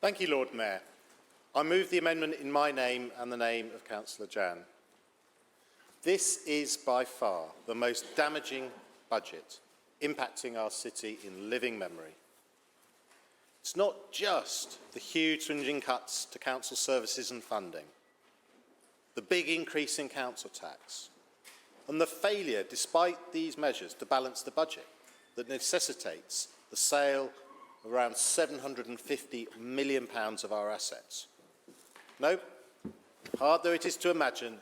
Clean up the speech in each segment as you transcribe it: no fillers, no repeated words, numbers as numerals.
Thank you, Lord Mayor. I move the amendment in my name and the name of Councillor Jan. This is by far the most damaging budget impacting our city in living memory. It's not just the huge swinging cuts to council services and funding, the big increase in council tax, and the failure, despite these measures, to balance the budget that necessitates the sale of around £750 million of our assets. No, hard though it is to imagine,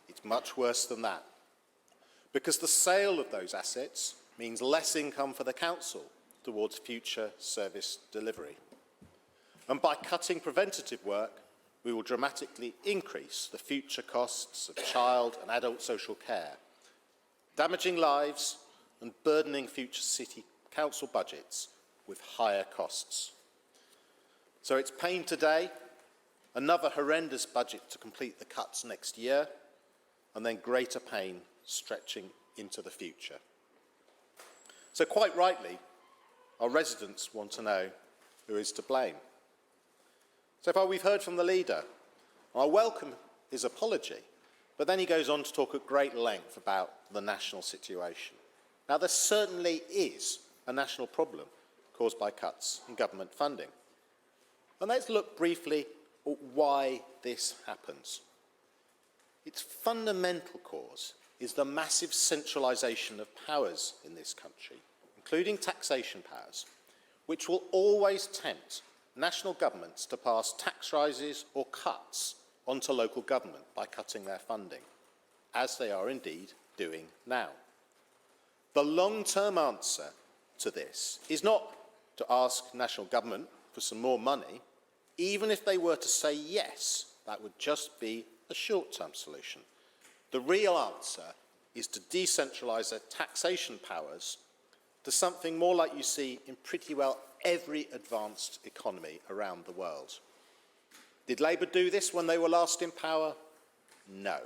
it's much worse than that. Because the sale of those assets means less income for the council towards future service delivery. And by cutting preventative work, we will dramatically increase the future costs of child and adult social care, damaging lives and burdening future city council budgets with higher costs. So it's pain today, another horrendous budget to complete the cuts next year, and then greater pain stretching into the future. So quite rightly, our residents want to know who is to blame. So far we've heard from the leader. I welcome his apology, but then he goes on to talk at great length about the national situation. Now there certainly is a national problem caused by cuts in government funding. And let's look briefly at why this happens. Its fundamental cause is the massive centralisation of powers in this country, including taxation powers, which will always tempt national governments to pass tax rises or cuts onto local government by cutting their funding, as they are indeed doing now. The long-term answer to this is not to ask national government for some more money. Even if they were to say yes, that would just be a short-term solution. The real answer is to decentralise their taxation powers to something more like you see in pretty well every advanced economy around the world. Did Labour do this when they were last in power? No.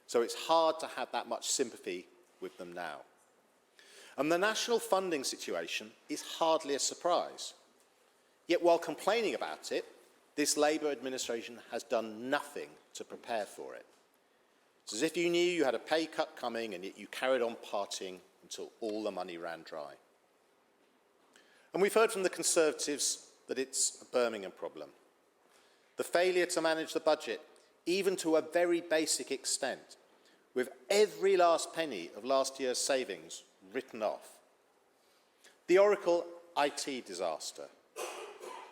So it's hard to have that much sympathy with them now. And the national funding situation is hardly a surprise. Yet while complaining about it, this Labour administration has done nothing to prepare for it. It's as if you knew you had a pay cut coming and yet you carried on partying until all the money ran dry. And we've heard from the Conservatives that it's a Birmingham problem. The failure to manage the budget, even to a very basic extent, with every last penny of last year's savings written off. The Oracle IT disaster,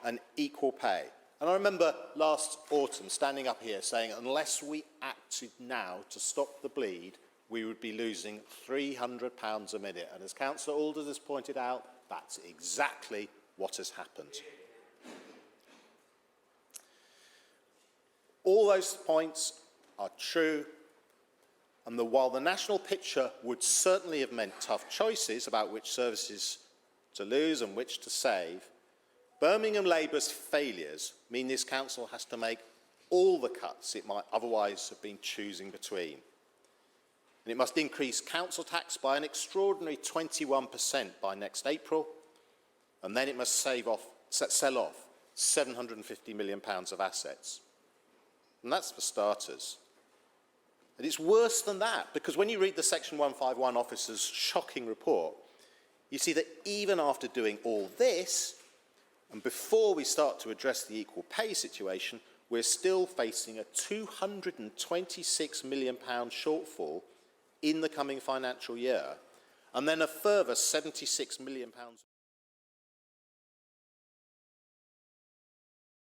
and equal pay. And I remember last autumn standing up here saying unless we acted now to stop the bleed, we would be losing £300 a minute. And as Councillor Alders has pointed out, that's exactly what has happened. All those points are true, and while the national picture would certainly have meant tough choices about which services to lose and which to save, Birmingham Labour's failures mean this council has to make all the cuts it might otherwise have been choosing between. And it must increase council tax by an extraordinary 21% by next April, and then it must sell off £750 million of assets. And that's for starters. And it's worse than that, because when you read the Section 151 officer's shocking report, you see that even after doing all this, and before we start to address the equal pay situation, we're still facing a £226 million shortfall in the coming financial year, and then a further £76 million